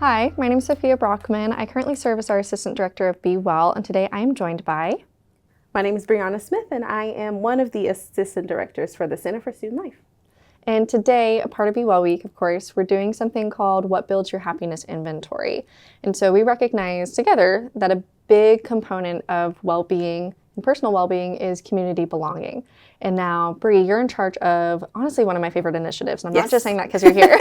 Hi, my name is Sophia Brockman. I currently serve as our Assistant Director of Be Well, and today I am joined by... My name is Brianna Smith, and I am one of the Assistant Directors for the Center for Student Life. And today, a part of Be Well Week, of course, we're doing something called What Builds Your Happiness Inventory. And so we recognize together that a big component of well-being and personal well-being is community belonging. And now, Bri, you're in charge of, honestly, one of my favorite initiatives. And I'm not just saying that because you're here.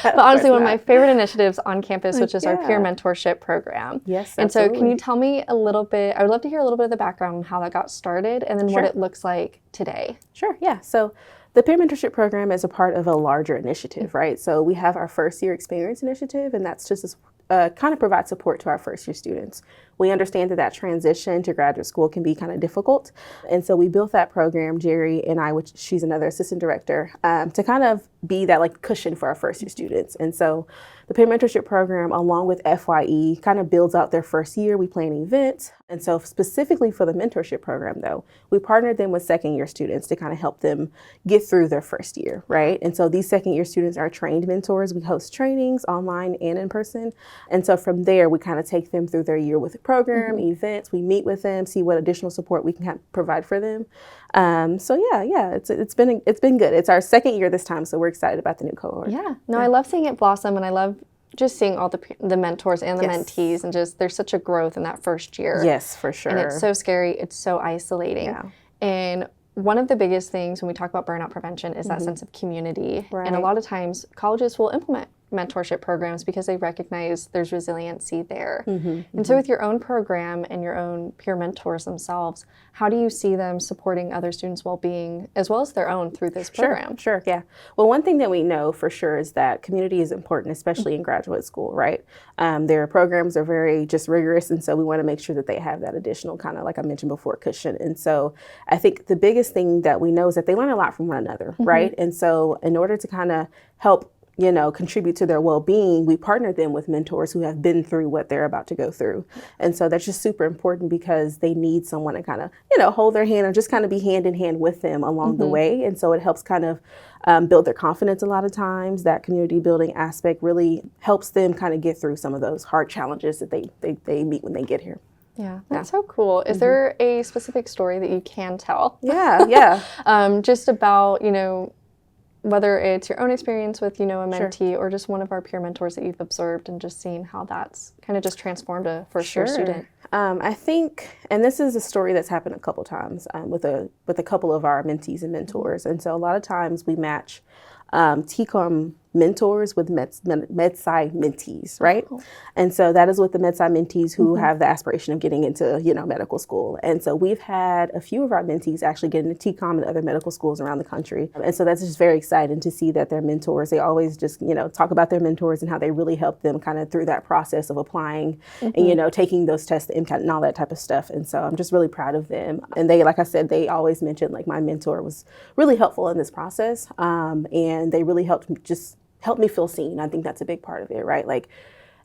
But honestly, one of my favorite initiatives on campus, which is our peer mentorship program. Yes, and absolutely. so can you tell me a little bit, I would love to hear a little bit of the background on how that got started and then what it looks like today. Sure, yeah. So the peer mentorship program is a part of a larger initiative, right? So we have our first year experience initiative, and that's just kind of provide support to our first year students. We understand that transition to graduate school can be kind of difficult. And so we built that program, Jerry and I, which she's another assistant director, to kind of be that like cushion for our first year students. And so the peer mentorship program, along with FYE, kind of builds out their first year. We plan events. And so specifically for the mentorship program, though, we partnered them with second year students to kind of help them get through their first year, right? And so these second year students are trained mentors. We host trainings online and in person. And so from there, we kind of take them through their year with the program, events. We meet with them, see what additional support we can provide for them. So yeah, it's been good. It's our second year this time, so we're excited about the new cohort. Yeah, no, I love seeing it blossom, and I love just seeing all the mentors and the mentees, and just there's such a growth in that first year. Yes, for sure. And it's so scary. It's so isolating. Yeah. And one of the biggest things when we talk about burnout prevention is that sense of community. Right. And a lot of times colleges will implement mentorship programs because they recognize there's resiliency there. And so with your own program and your own peer mentors themselves, how do you see them supporting other students' well-being as well as their own through this program? Sure, yeah. Well, one thing that we know for sure is that community is important, especially in graduate school, right? Their programs are very just rigorous, and so we want to make sure that they have that additional kind of, like I mentioned before, cushion. And so I think the biggest thing that we know is that they learn a lot from one another, right? And so in order to kind of help contribute to their well-being, we partner them with mentors who have been through what they're about to go through. And so that's just super important because they need someone to kind of, hold their hand or just kind of be hand in hand with them along the way. And so it helps kind of build their confidence a lot of times. That community building aspect really helps them kind of get through some of those hard challenges that they meet when they get here. Yeah, that's so cool. Is there a specific story that you can tell? Yeah. Just about, whether it's your own experience with, a mentee or just one of our peer mentors that you've observed and just seeing how that's kind of just transformed a first year student. I think, and this is a story that's happened a couple times with a couple of our mentees and mentors. And so a lot of times we match TCOM mentors with MedSci mentees, right? Oh. And so that is with the MedSci mentees who have the aspiration of getting into, medical school. And so we've had a few of our mentees actually get into TCOM and other medical schools around the country. And so that's just very exciting to see that their mentors, they always just, talk about their mentors and how they really help them kind of through that process of applying and, taking those tests, the MCAT and all that type of stuff. And so I'm just really proud of them. And they, like I said, they always mentioned like my mentor was really helpful in this process. And they really helped me feel seen. I think that's a big part of it, right? Like,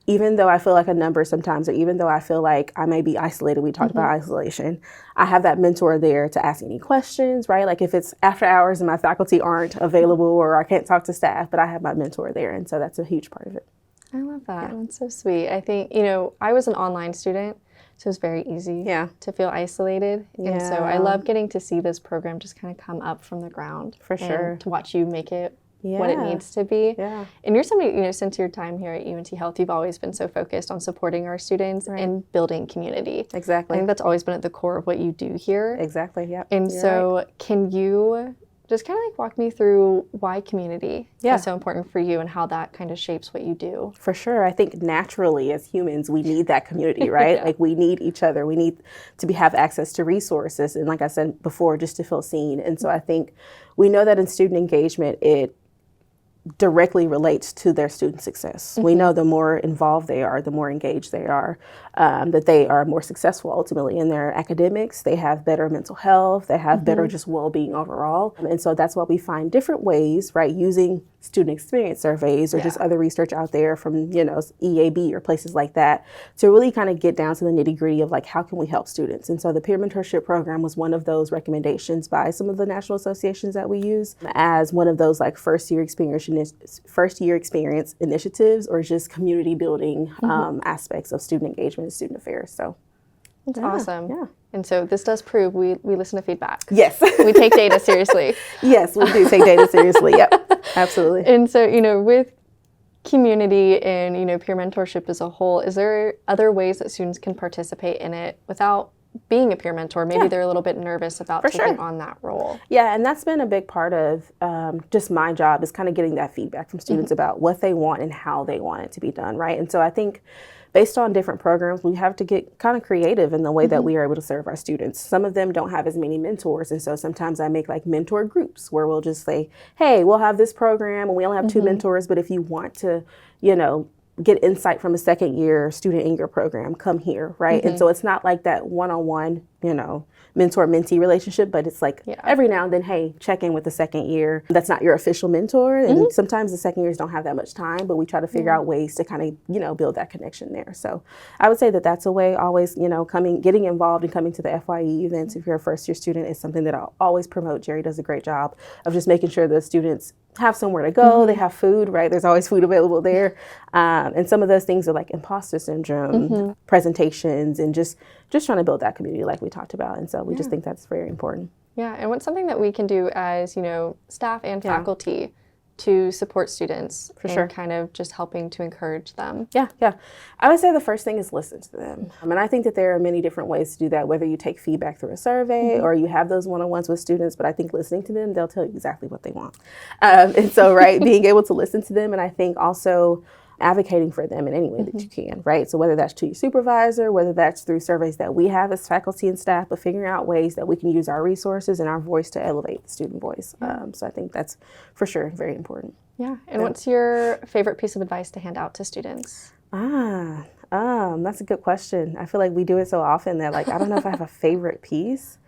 even though I feel like a number sometimes, or even though I feel like I may be isolated, we talked about isolation, I have that mentor there to ask any questions, right? Like if it's after hours and my faculty aren't available or I can't talk to staff, but I have my mentor there. And so that's a huge part of it. I love that. Yeah. That's so sweet. I think, I was an online student, so it was very easy to feel isolated. Yeah. And so I love getting to see this program just kind of come up from the ground. For sure. To watch you make it what it needs to be. Yeah. And you're somebody, since your time here at UNT Health, you've always been so focused on supporting our students and building community. Exactly. I think that's always been at the core of what you do here. Exactly, yeah. And so can you just kind of like walk me through why community is so important for you and how that kind of shapes what you do? For sure. I think naturally as humans, we need that community, right? Like we need each other. We need to have access to resources. And like I said before, just to feel seen. And so I think we know that in student engagement, it directly relates to their student success. We know the more involved they are, the more engaged they are, that they are more successful ultimately in their academics. They have better mental health. They have better just well-being overall. And so that's why we find different ways, right, using student experience surveys or just other research out there from, EAB or places like that to really kind of get down to the nitty-gritty of like, how can we help students? And so the peer mentorship program was one of those recommendations by some of the national associations that we use as one of those like first year experience first year experience initiatives or just community building aspects of student engagement and student affairs. So that's yeah, awesome. Yeah. And so this does prove we listen to feedback. Yes. We take data seriously. Yes, we do take data seriously. Yep, absolutely. And so, with community and, peer mentorship as a whole, is there other ways that students can participate in it without being a peer mentor? Maybe they're a little bit nervous about taking on that role. Yeah, and that's been a big part of just my job is kind of getting that feedback from students about what they want and how they want it to be done, right? And so I think based on different programs, we have to get kind of creative in the way that we are able to serve our students. Some of them don't have as many mentors, and so sometimes I make like mentor groups where we'll just say, hey, we'll have this program and we only have 2 mentors, but if you want to, get insight from a second year student in your program, come here, right? And so it's not like that one-on-one, mentor-mentee relationship, but it's like every now and then, hey, check in with the second year. That's not your official mentor. And sometimes the second years don't have that much time, but we try to figure out ways to kind of, build that connection there. So I would say that that's a way always, getting involved and coming to the FYE events if you're a first year student is something that I'll always promote. Jerry does a great job of just making sure the students have somewhere to go, they have food, right? There's always food available there. And some of those things are like imposter syndrome, presentations, and just trying to build that community like we talked about. And so we just think that's very important. Yeah, and what's something that we can do as, staff and faculty to support students and kind of just helping to encourage them? Yeah. I would say the first thing is listen to them. And I think that there are many different ways to do that, whether you take feedback through a survey or you have those one-on-ones with students, but I think listening to them, they'll tell you exactly what they want. And so, being able to listen to them, and I think also advocating for them in any way that you can, right? So whether that's to your supervisor, whether that's through surveys that we have as faculty and staff, but figuring out ways that we can use our resources and our voice to elevate the student voice. So I think that's for sure very important. Yeah. And what's your favorite piece of advice to hand out to students? That's a good question. I feel like we do it so often that I don't know if I have a favorite piece.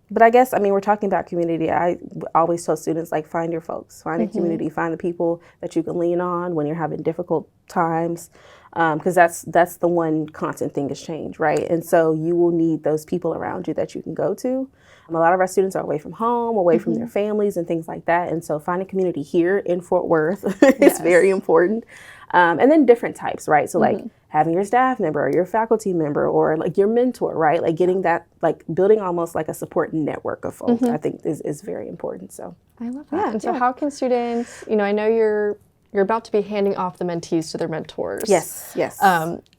But I guess, we're talking about community. I always tell students, find your folks, find your community, find the people that you can lean on when you're having difficult times, because that's the one constant thing is change, right? And so you will need those people around you that you can go to. A lot of our students are away from home, away from their families and things like that. And so finding community here in Fort Worth is very important. And then different types, right? So having your staff member or your faculty member or your mentor, right? Getting that, building almost like a support network of folks, I think is very important. So I love that. And so how can students, I know you're about to be handing off the mentees to their mentors. Yes.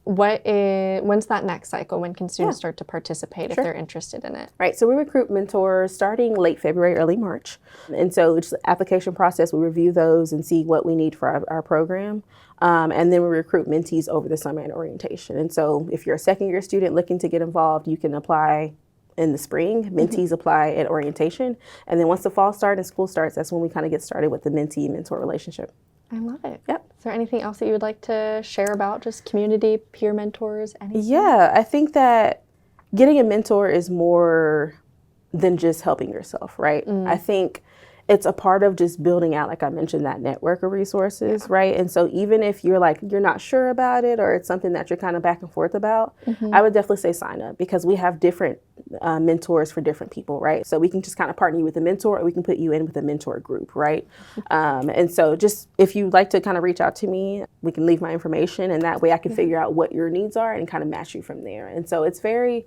When's that next cycle? When can students start to participate if they're interested in it? Right. So we recruit mentors starting late February, early March. And so it's the application process. We review those and see what we need for our program. And then we recruit mentees over the summer and orientation. And so if you're a second year student looking to get involved, you can apply in the spring. Mentees apply at orientation. And then once the fall starts and school starts, that's when we kind of get started with the mentee-mentor relationship. I love it. Yep. Is there anything else that you would like to share about just community, peer mentors, anything? Yeah, I think that getting a mentor is more than just helping yourself, right? I think it's a part of just building out, like I mentioned, that network of resources, right? And so even if you're you're not sure about it or it's something that you're kind of back and forth about, I would definitely say sign up because we have different mentors for different people, right? So we can just kind of partner you with a mentor or we can put you in with a mentor group, right? And so just if you'd like to kind of reach out to me, we can leave my information and that way I can figure out what your needs are and kind of match you from there. And so it's very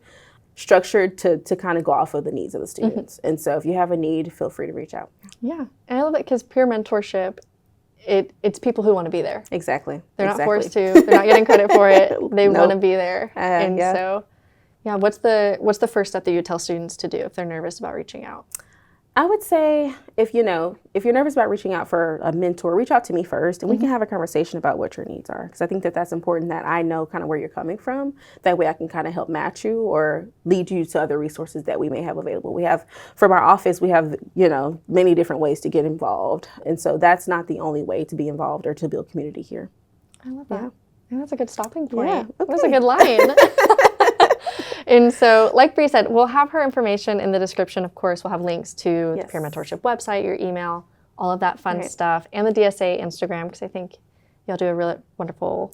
structured to kind of go off of the needs of the students. And so if you have a need, feel free to reach out. Yeah. And I love it because peer mentorship, it's people who want to be there. Exactly. They're not forced to. They're not getting credit for it. They want to be there. And so, what's the first step that you tell students to do if they're nervous about reaching out? I would say if you're nervous about reaching out for a mentor, reach out to me first and we can have a conversation about what your needs are. Because I think that that's important that I know kind of where you're coming from. That way I can kind of help match you or lead you to other resources that we may have available. We have, from our office, we have, many different ways to get involved. And so that's not the only way to be involved or to build community here. I love that. Yeah, that's a good stopping point. Yeah, okay. That's a good line. And so, like Bree said, we'll have her information in the description. Of course, we'll have links to the Peer Mentorship website, your email, all of that fun stuff, and the DSA Instagram, because I think you'll do a really wonderful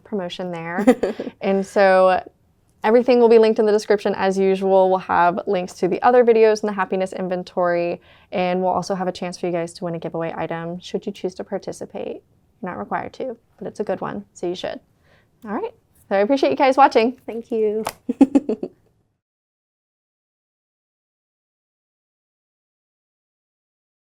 promotion there. And so Everything will be linked in the description as usual. We'll have links to the other videos in the happiness inventory, and we'll also have a chance for you guys to win a giveaway item should you choose to participate. You're not required to, but it's a good one, so you should. All right, so I appreciate you guys watching. Thank you.